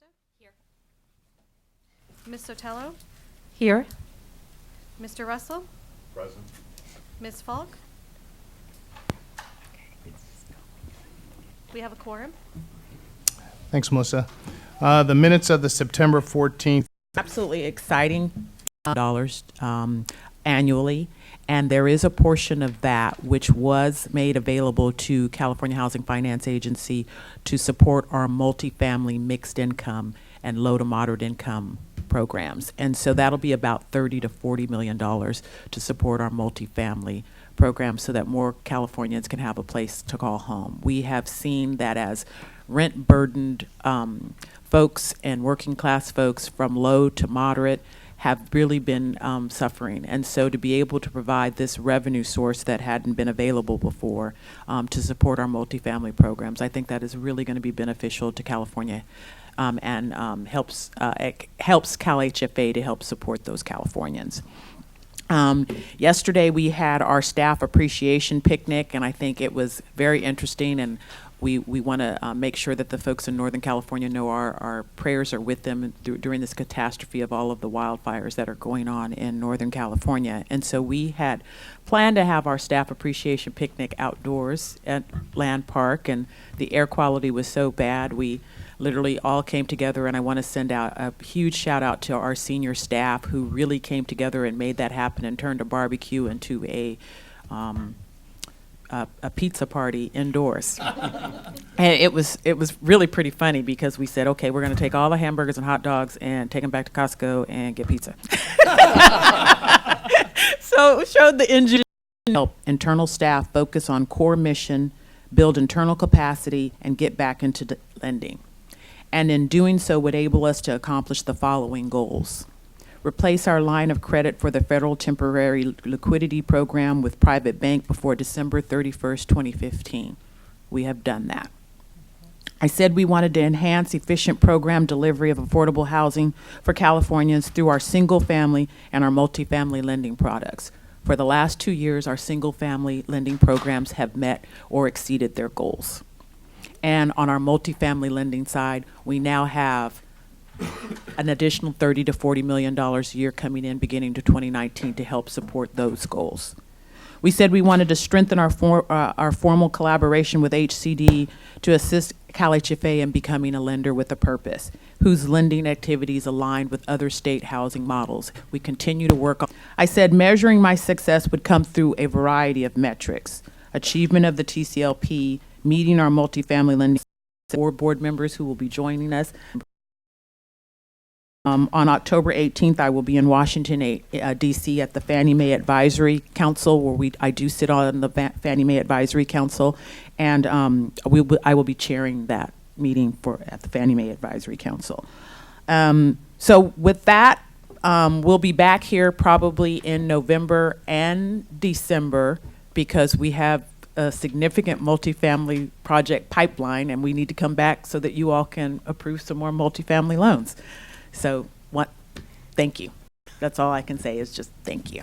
Costa? Here. Ms. Sotelo? Here. Mr. Russell? Present. Ms. Falk? We have a quorum. Thanks, Melissa. The minutes of the September 14th. Absolutely exciting dollars annually, and there is a portion of that which was made available to California Housing Finance Agency to support our multifamily mixed income and low to moderate income programs. And so that'll be about $30 to $40 million to support our multifamily programs so that more Californians can have a place to call home. We have seen that as rent burdened folks and working class folks from low to moderate have really been suffering. And so to be able to provide this revenue source that hadn't been available before to support our multifamily programs, I think that is really going to be beneficial to California and helps CalHFA to help support those Californians. Yesterday we had our staff appreciation picnic, and I think it was very interesting, and we want to make sure that the folks in Northern California know our prayers are with them during this catastrophe of all of the wildfires that are going on in Northern California. And so we had planned to have our staff appreciation picnic outdoors at Land Park, and the air quality was so bad we literally all came together, and I want to send out a huge shout out to our senior staff who really came together and made that happen and turned a barbecue into a pizza party indoors. And it was really pretty funny because we said, okay, we're going to take all the hamburgers and hot dogs and take them back to Costco and get pizza. So it showed the engine help internal staff focus on core mission, build internal capacity, and get back into lending. And in doing so would enable us to accomplish the following goals. Replace our line of credit for the federal temporary liquidity program with private bank before December 31st, 2015. We have done that. I said we wanted to enhance efficient program delivery of affordable housing for Californians through our single family and our multifamily lending products. For the last 2 years, our single family lending programs have met or exceeded their goals. And on our multifamily lending side, we now have an additional $30 to $40 million a year coming in beginning to 2019 to help support those goals. We said we wanted to strengthen our formal collaboration with HCD to assist CalHFA in becoming a lender with a purpose, whose lending activities aligned with other state housing models. We continue to work on. I said measuring my success would come through a variety of metrics: achievement of the TCLP, meeting our multifamily lending. 4 board members who will be joining us. On October 18th, I will be in Washington, D.C. at the Fannie Mae Advisory Council, where I do sit on the Fannie Mae Advisory Council, and I will be chairing that meeting at the Fannie Mae Advisory Council. So with that, we'll be back here probably in November and December because we have a significant multifamily project pipeline, and we need to come back so that you all can approve some more multifamily loans. So thank you. That's all I can say is just thank you.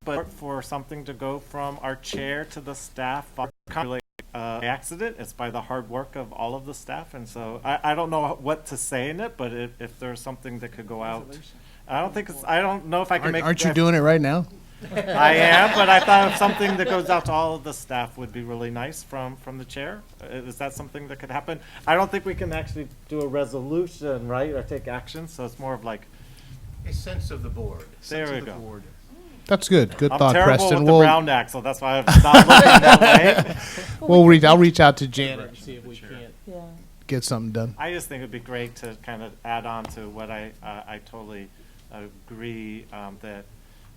But for something to go from our chair to the staff, really accident. It's by the hard work of all of the staff. And so I don't know what to say in it, but if there's something that could go out, I don't know if I can make. Aren't you doing it right now? I am, but I thought of something that goes out to all of the staff would be really nice from the chair. Is that something that could happen? I don't think we can actually do a resolution, right, or take action. So it's more of like A sense of the board. There we go. That's good. Good I'm thought, terrible Preston. with the Brown Act, so that's why I'm not looking that way. I'll reach out to Janet and see if we can't get something done. I just think it'd be great to kind of add on to what I totally agree that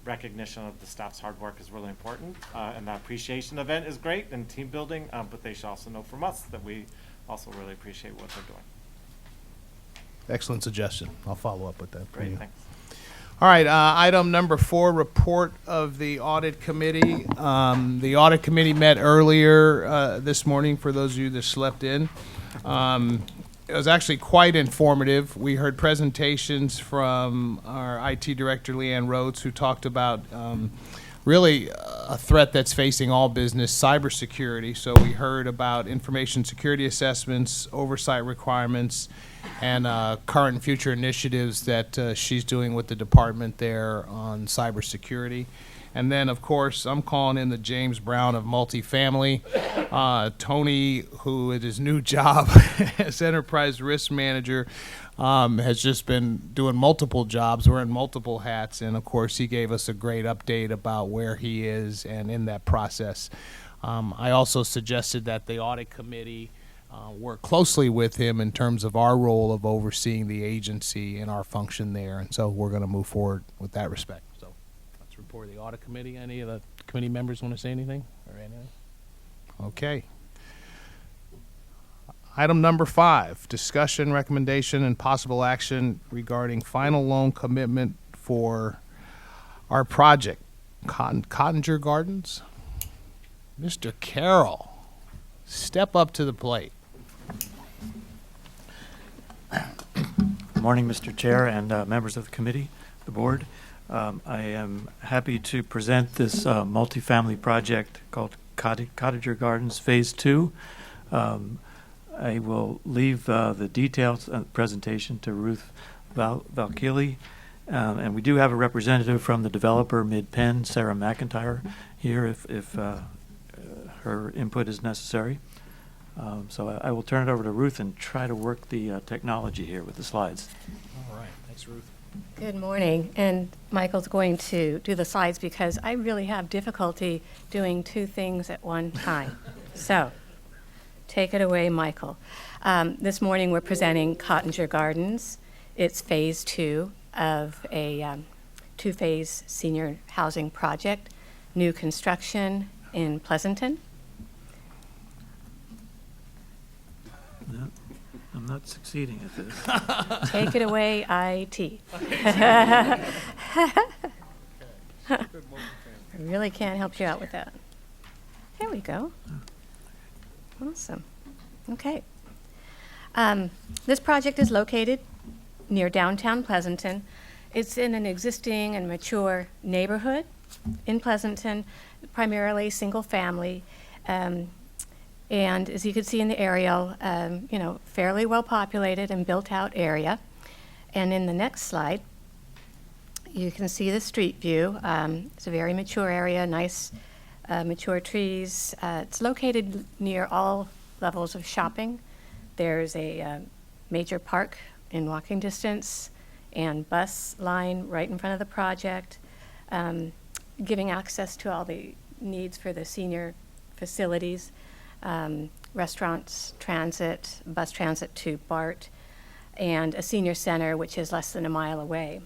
recognition of the staff's hard work is really important, and that appreciation event is great and team building, but they should also know from us that we also really appreciate what they're doing. Excellent suggestion. I'll follow up with that. Great, thanks. All right, item number 4, report of the audit committee. The audit committee met earlier this morning for those of you that slept in. It was actually quite informative. We heard presentations from our IT director, Leanne Rhodes, who talked about really a threat that's facing all business, cybersecurity. So we heard about information security assessments, oversight requirements, and current and future initiatives that she's doing with the department there on cybersecurity. And then, of course, I'm calling in the James Brown of multifamily. Tony, who at his new job as enterprise risk manager, has just been doing multiple jobs, wearing multiple hats, and of course he gave us a great update about where he is and in that process. I also suggested that the audit committee work closely with him in terms of our role of overseeing the agency and our function there, and so we're going to move forward with that respect. So let's report the audit committee. Any of the committee members want to say anything or anything? Okay. Item number 5, discussion, recommendation, and possible action regarding final loan commitment for our project, Cottinger Gardens. Mr. Carroll, step up to the plate. Good morning, Mr. Chair and members of the committee, the board. I am happy to present this multifamily project called Cottager Gardens Phase 2. I will leave the details of the presentation to Ruth Valkili. And we do have a representative from the developer, Mid-Penn, Sarah McIntyre, here if her input is necessary. So I will turn it over to Ruth and try to work the technology here with the slides. All right, thanks, Ruth. Good morning, and Michael's going to do the slides because I really have difficulty doing 2 things at one time. So, take it away, Michael. This morning we're presenting Cottinger Gardens. It's phase 2 of a 2-phase senior housing project, new construction in Pleasanton. No, I'm not succeeding at this. Take it away, IT. I really can't help you out with that. There we go. Awesome. Okay. This project is located near downtown Pleasanton. It's in an existing and mature neighborhood in Pleasanton, primarily single family. And as you can see in the aerial, fairly well populated and built out area. And in the next slide, you can see the street view. It's a very mature area, nice mature trees. It's located near all levels of shopping. There's a major park in walking distance and bus line right in front of the project, giving access to all the needs for the senior facilities, restaurants, transit, bus transit to BART, and a senior center, which is less than a mile away.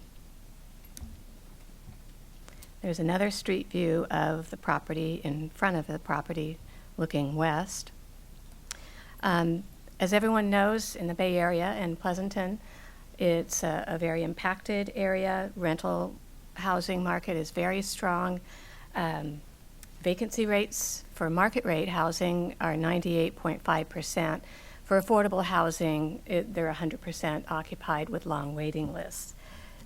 There's another street view of the property in front of the property looking west. As everyone knows, in the Bay Area and Pleasanton, it's a very impacted area. Rental housing market is very strong. Vacancy rates for market rate housing are 98.5%. For affordable housing, they're 100% occupied with long waiting lists.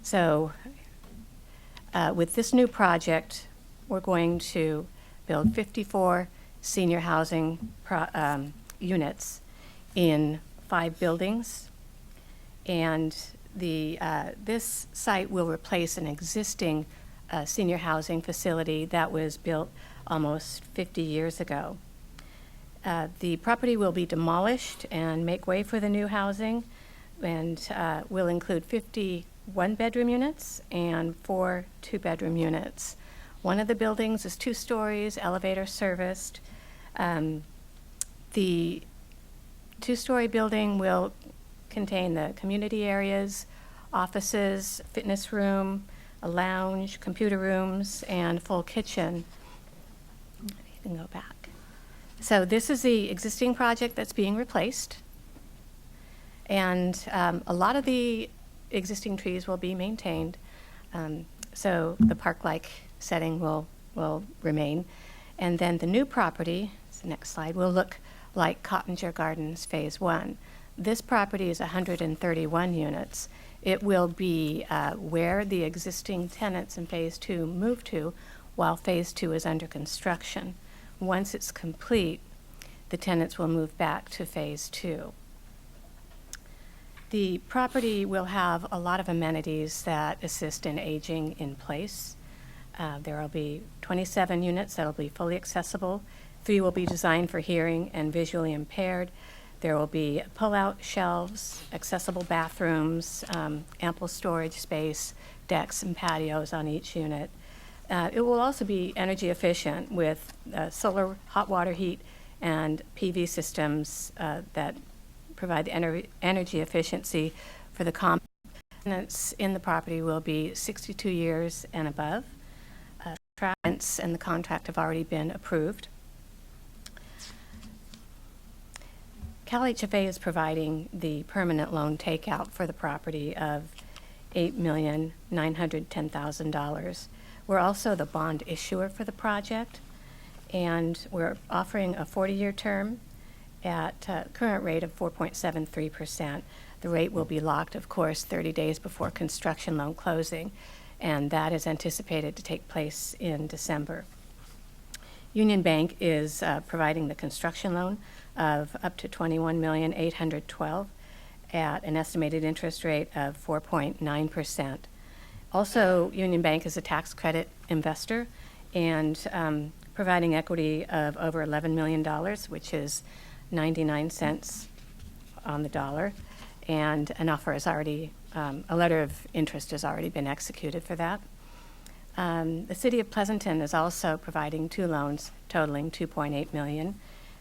So with this new project, we're going to build 54 senior housing units in 5 buildings. And this site will replace an existing senior housing facility that was built almost 50 years ago. The property will be demolished and make way for the new housing, and will include 50 one-bedroom units and 4 two-bedroom units. One of the buildings is 2 stories, elevator serviced. The 2-story building will contain the community areas, offices, fitness room, a lounge, computer rooms, and full kitchen. You can go back. So this is the existing project that's being replaced. And a lot of the existing trees will be maintained. So the park-like setting will remain. And then the new property, the next slide, will look like Cottinger Gardens Phase 1. This property is 131 units. It will be where the existing tenants in Phase 2 move to while Phase 2 is under construction. Once it's complete, the tenants will move back to Phase 2. The property will have a lot of amenities that assist in aging in place. There will be 27 units that will be fully accessible. 3 will be designed for hearing and visually impaired. There will be pull-out shelves, accessible bathrooms, ample storage space, decks and patios on each unit. It will also be energy efficient with solar hot water heat and PV systems that provide energy efficiency for the tenants in the property will be 62 years and above. Rents and the contract have already been approved. CalHFA is providing the permanent loan takeout for the property of $8,910,000. We're also the bond issuer for the project, and we're offering a 40-year term at current rate of 4.73%. The rate will be locked, of course, 30 days before construction loan closing, and that is anticipated to take place in December. Union Bank is providing the construction loan of up to $21,812,000 at an estimated interest rate of 4.9%. Also, Union Bank is a tax credit investor and providing equity of over $11 million, which is 99 cents on the dollar, and an offer is already, a letter of interest has already been executed for that. The City of Pleasanton is also providing 2 loans totaling $2.8 million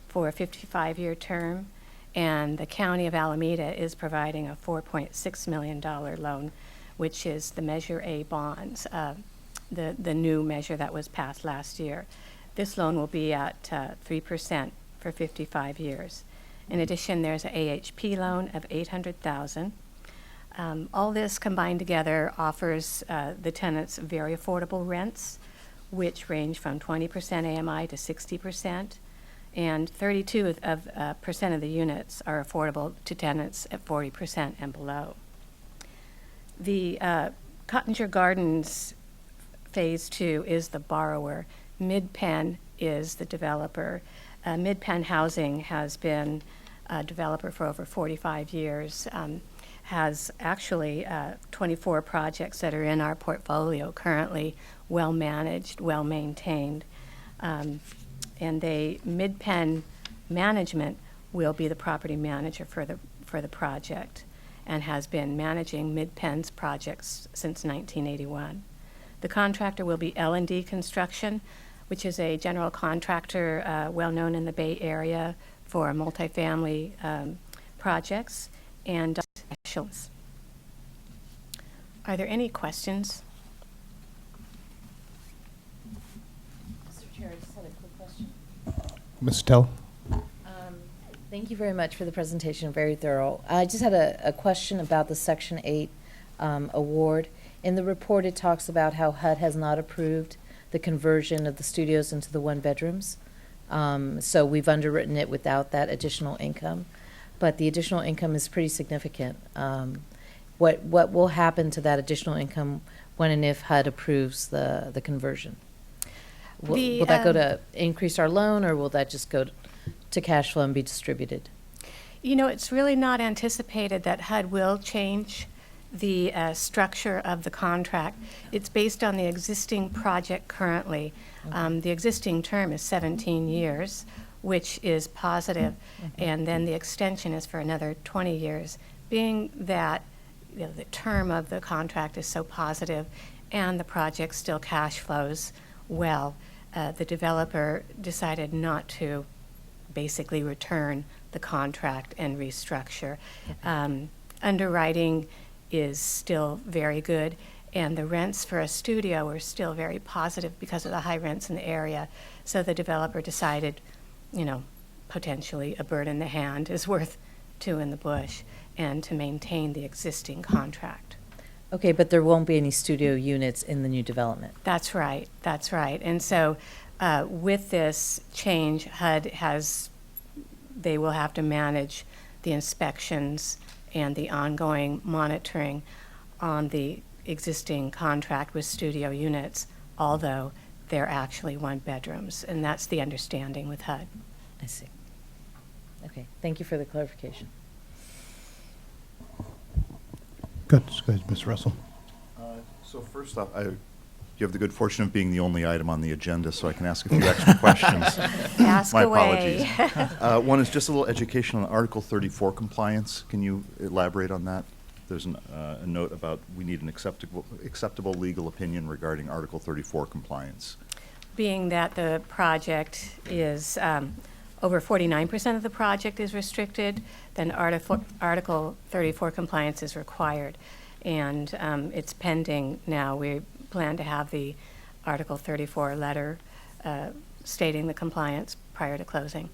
for a 55-year term, and the County of Alameda is providing a $4.6 million loan, which is the Measure A bonds, the new measure that was passed last year. This loan will be at 3% for 55 years. In addition, there's an AHP loan of $800,000. All this combined together offers the tenants very affordable rents, which range from 20% AMI to 60%, and 32% of the units are affordable to tenants at 40% and below. The Cottinger Gardens Phase 2 is the borrower. Mid-Penn is the developer. Mid-Penn Housing has been a developer for over 45 years, has actually 24 projects that are in our portfolio currently, well managed, well maintained. And Mid-Penn Management will be the property manager for the project and has been managing Mid-Penn's projects since 1981. The contractor will be L&D Construction, which is a general contractor well known in the Bay Area for multifamily projects and specials. Are there any questions? Mr. Chair, I just had a quick question. Ms. Tell? Thank you very much for the presentation, very thorough. I just had a question about the Section 8 award. In the report, it talks about how HUD has not approved the conversion of the studios into the 1-bedrooms. So we've underwritten it without that additional income. But the additional income is pretty significant. What will happen to that additional income when and if HUD approves the conversion? Will that go to increase our loan, or will that just go to cash flow and be distributed? You know, it's really not anticipated that HUD will change the structure of the contract. It's based on the existing project currently. The existing term is 17 years, which is positive, and then the extension is for another 20 years. Being that the term of the contract is so positive and the project still cash flows well, the developer decided not to basically return the contract and restructure. Underwriting is still very good, and the rents for a studio are still very positive because of the high rents in the area. So the developer decided, potentially a bird in the hand is worth 2 in the bush, and to maintain the existing contract. Okay, but there won't be any studio units in the new development. That's right. And so with this change, HUD they will have to manage the inspections and the ongoing monitoring on the existing contract with studio units, although they're actually one-bedrooms, and that's the understanding with HUD. I see. Okay, thank you for the clarification. Good, Ms. Russell. So first off, you have the good fortune of being the only item on the agenda, so I can ask a few extra questions. Ask My away. apologies. One is just a little education on Article 34 compliance. Can you elaborate on that? There's a note about we need an acceptable legal opinion regarding Article 34 compliance. Being that the project is, over 49% of the project is restricted, then Article 34 compliance is required. And it's pending now. We plan to have the Article 34 letter stating the compliance prior to closing.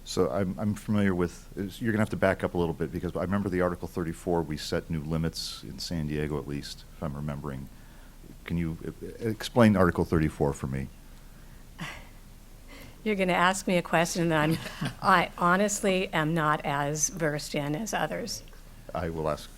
So I'm familiar with, you're going to have to back up a little bit, because I remember the Article 34, we set new limits in San Diego, at least, if I'm remembering. Can you explain Article 34 for me? You're going to ask me a question that I honestly am not as versed in as others. I will ask.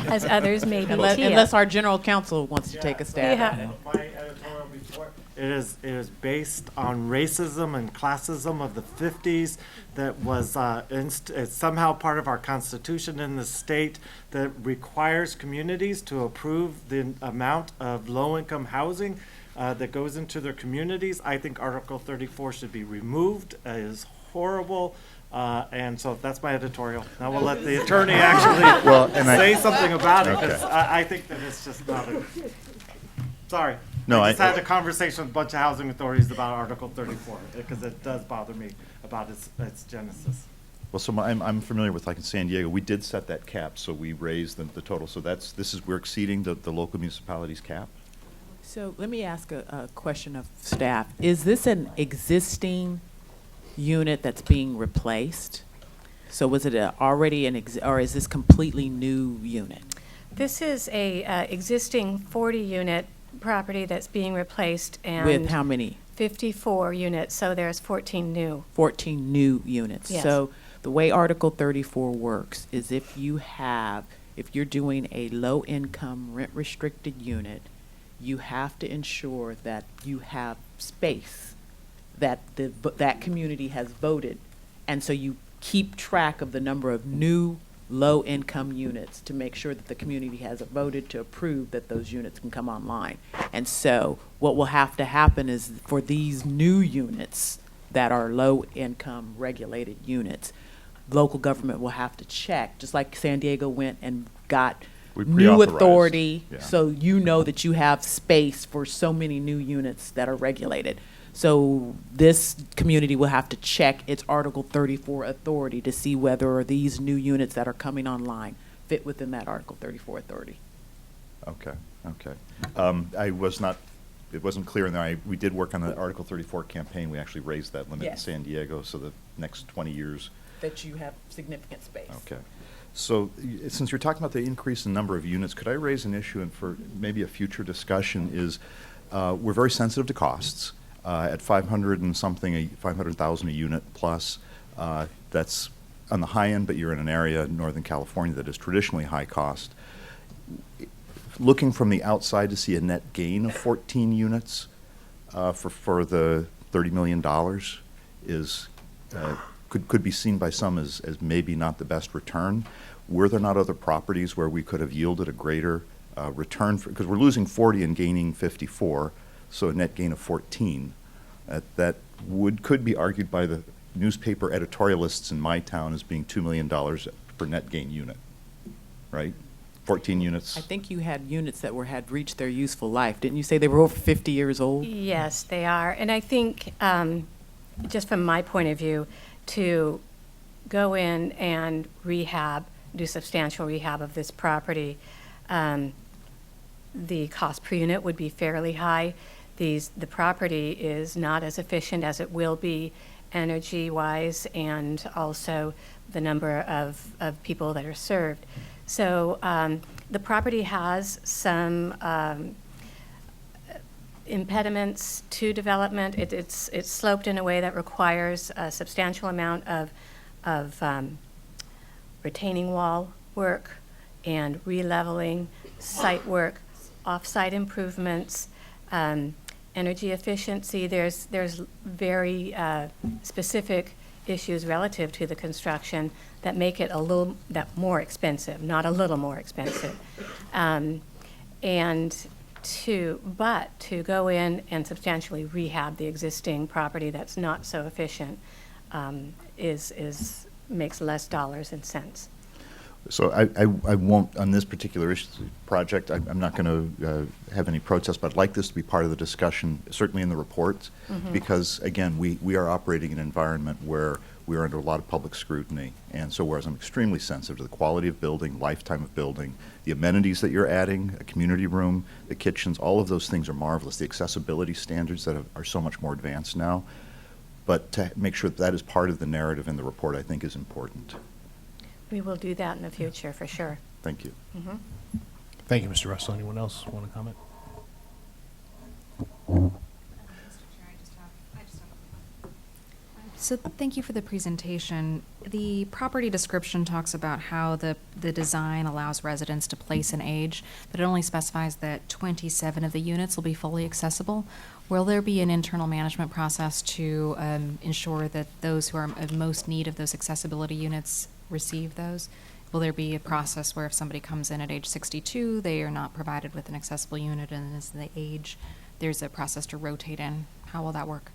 As others may be. Unless our general counsel wants to take a stab at it. My editorial report, it is based on racism and classism of the 50s that was it's somehow part of our constitution in the state that requires communities to approve the amount of low-income housing that goes into their communities. I think Article 34 should be removed. It is horrible. And so that's my editorial. Now we'll let the attorney actually say something about it, because I think that it's just not a... Sorry. No, I just had a conversation with a bunch of housing authorities about Article 34, because it does bother me about its genesis. Well, so I'm familiar with, like in San Diego, we did set that cap, so we raised the total. So we're exceeding the local municipalities cap? So let me ask a question of staff. Is this an existing unit that's being replaced? So was it already or is this completely new unit? This is a existing 40-unit property that's being replaced, and With how many? 54 units, so there's 14 new. 14 new units. Yes. So the way Article 34 works is if you're doing a low-income rent-restricted unit, you have to ensure that you have space that that community has voted. And so you keep track of the number of new low-income units to make sure that the community has voted to approve that those units can come online. And so what will have to happen is for these new units that are low-income regulated units, local government will have to check, just like San Diego went and got We new pre-authorized, authority, yeah. so you know that you have space for so many new units that are regulated. So this community will have to check its Article 34 authority to see whether these new units that are coming online fit within that Article 34 authority. Okay. It wasn't clear in there. We did work on the Article 34 campaign. We actually raised that limit in Yes. San Diego, so the next 20 years. That you have significant space. Okay. So since you're talking about the increase in number of units, could I raise an issue, and for maybe a future discussion, is we're very sensitive to costs. At 500 and something, 500,000 a unit plus, that's on the high end, but you're in an area in Northern California that is traditionally high cost. Looking from the outside to see a net gain of 14 units for the $30 million is could be seen by some as maybe not the best return. Were there not other properties where we could have yielded a greater return? Because we're losing 40 and gaining 54. So a net gain of 14. That could be argued by the newspaper editorialists in my town as being $2 million per net gain unit, right? 14 units. I think you had units that had reached their useful life. Didn't you say they were over 50 years old? Yes, they are. And I think, just from my point of view, to go in and do substantial rehab of this property, the cost per unit would be fairly high. The property is not as efficient as it will be energy-wise, and also the number of people that are served. So the property has some impediments to development. It's sloped in a way that requires a substantial amount of retaining wall work and releveling, site work, off-site improvements, energy efficiency. There's very specific issues relative to the construction that make it more expensive, not a little more expensive. But to go in and substantially rehab the existing property that's not so efficient makes less dollars and cents. So I won't, on this particular project, I'm not going to have any protest, but I'd like this to be part of the discussion, certainly in the reports, because, again, we are operating in an environment where we are under a lot of public scrutiny. And so whereas I'm extremely sensitive to the quality of building, lifetime of building, the amenities that you're adding, a community room, the kitchens, all of those things are marvelous. The accessibility standards that are so much more advanced now. But to make sure that is part of the narrative in the report, I think, is important. We will do that in the future, for sure. Thank you. Thank you, Mr. Russell. Anyone else want to comment? So thank you for the presentation. The property description talks about how the design allows residents to place and age, but it only specifies that 27 of the units will be fully accessible. Will there be an internal management process to ensure that those who are in most need of those accessibility units receive those? Will there be a process where if somebody comes in at age 62, they are not provided with an accessible unit, and as they age, there's a process to rotate in? How will that work?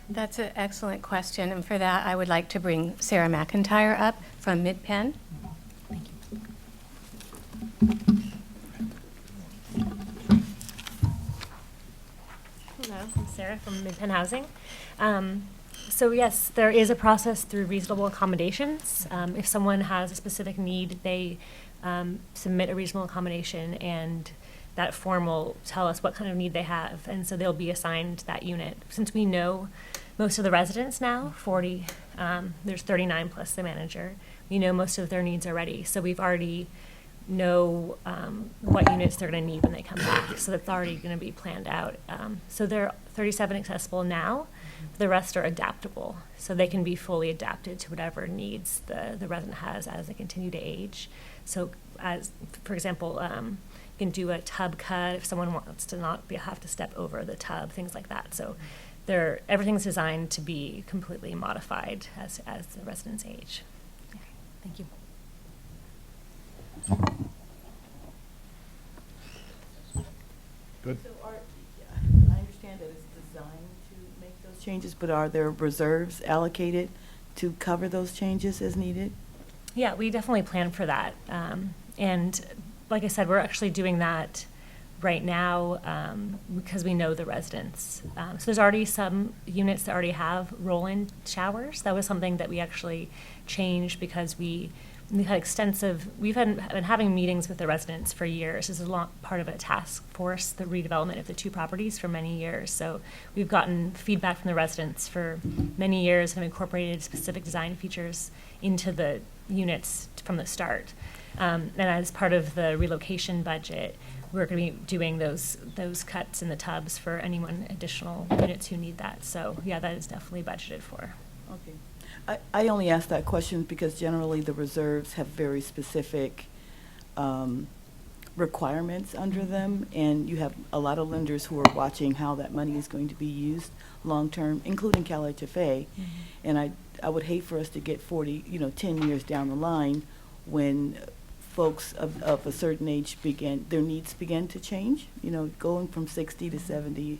That's an excellent question, and for that, I would like to bring Sarah McIntyre up from Mid-Penn. Thank you. Hello, I'm Sarah from Mid-Penn Housing. So yes, there is a process through reasonable accommodations. If someone has a specific need, they submit a reasonable accommodation, and that form will tell us what kind of need they have, and so they'll be assigned that unit. Since we know most of the residents now, 40, there's 39 plus the manager, we know most of their needs already, so we've already know what units they're going to need when they come back, so that's already going to be planned out. So there are 37 accessible now. The rest are adaptable, so they can be fully adapted to whatever needs the resident has as they continue to age. So as, for example, you can do a tub cut if someone wants to not have to step over the tub, things like that. So everything's designed to be completely modified as the residents age. Okay, thank you. Good. So I understand that it's designed to make those changes, but are there reserves allocated to cover those changes as needed? Yeah, we definitely plan for that. And like I said, we're actually doing that right now because we know the residents. So there's already some units that already have roll-in showers. That was something that we actually changed because we've been having meetings with the residents for years. This is part of a task force, the redevelopment of the two properties for many years. So we've gotten feedback from the residents for many years and have incorporated specific design features into the units from the start. And as part of the relocation budget, we're going to be doing those cuts in the tubs for anyone additional units who need that. So yeah, that is definitely budgeted for. Okay. I only ask that question because generally the reserves have very specific requirements under them, and you have a lot of lenders who are watching how that money is going to be used long-term, including CalHFA. And I would hate for us to get 10 years down the line when folks of a certain age their needs begin to change. Going from 60 to 70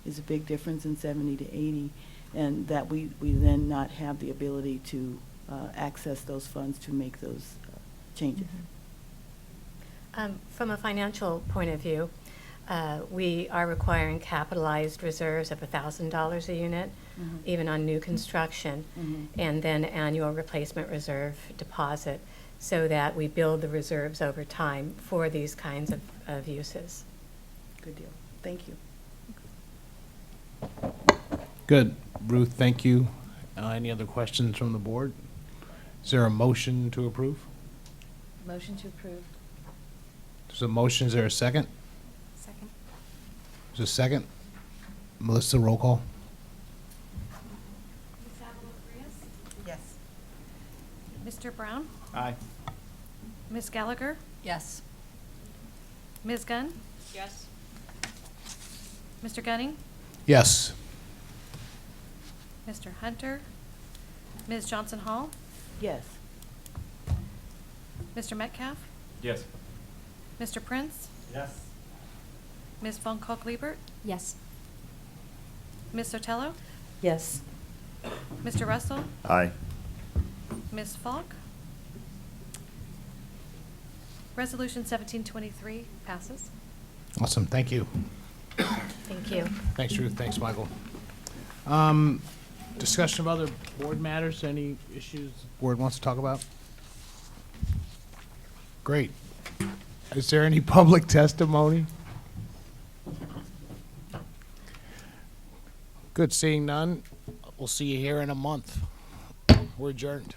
is a big difference, in 70 to 80. And that we then not have the ability to access those funds to make those changes. From a financial point of view, we are requiring capitalized reserves of $1,000 a unit, even on new construction, and then annual replacement reserve deposit, so that we build the reserves over time for these kinds of uses. Good deal. Thank you. Good. Ruth, thank you. Any other questions from the board? Is there a motion to approve? Motion to approve. There's a motion. Is there a second? Second. There's a second. Melissa, roll call. Yes. Mr. Brown? Aye. Ms. Gallagher? Yes. Ms. Gunn? Yes. Mr. Gunning? Yes. Mr. Hunter, Ms. Johnson Hall, Yes. Mr. Metcalf, Yes. Mr. Prince, Yes. Ms. Von Koch-Liebert, Yes. Ms. Sotelo, Yes. Mr. Russell, Aye. Ms. Falk. Resolution 1723 passes. Awesome, thank you. Thank you. Thanks, Ruth, thanks, Michael. Discussion of other board matters, any issues the board wants to talk about? Great. Is there any public testimony? Good, seeing none. We'll see you here in a month. We're adjourned.